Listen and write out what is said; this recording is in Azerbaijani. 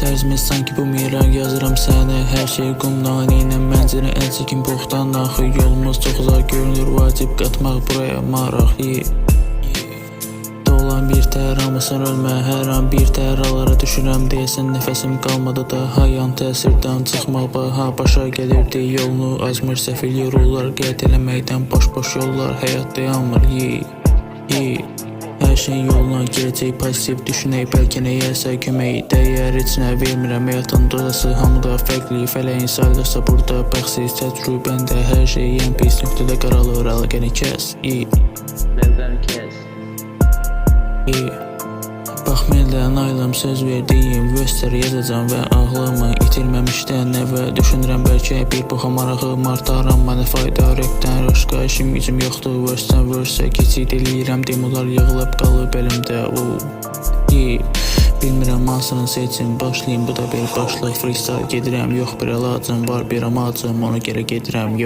Tərzimiz sanki bu miraq, yazıram səni. Hər şey qumdan ilə məncərə, əl çəkin buxdan. Axı yolumuz çox uzaq görünür, vacib qatmaq buraya maraq. Dolan bir tər, amısan ölmə, hər an bir təralara düşürəm. Deyəsən nəfəsim qalmadı da, hayan təsirdən çıxmaq baha. Başa gəlirdi yolunu azmır, səfil yorullar. Qət eləməkdən boş-boş yollar, həyat dayanmır. Hər şey yoluna girəcək, pasiv düşünək, bəlkə nəyəsə kömək dəyər, içinə vermirəm həyatın dozası. Hamıda fərqli, fələyin sayılırsa burada bəxsiz təcrübəndə hər şey ən pis nöqtədə qaralır. Əlaqəni kəs, Baxmayla aylım söz verdiyim Vöstər yazacam və ağlımı itirməmişdən nəvə düşünürəm, bəlkə bir boxa marağım artaram. Mənə fayda rəkdən röşqa, işim gücüm yoxdur. Vöstən vörsə keçid eləyirəm, demolar yığılıb qalıb əlimdə. Bilmirəm hansını seçim, başlayım, bu da bir başlıq. Freestyle gedirəm, yox bir əlacım var, bir amacım, ona görə gedirəm.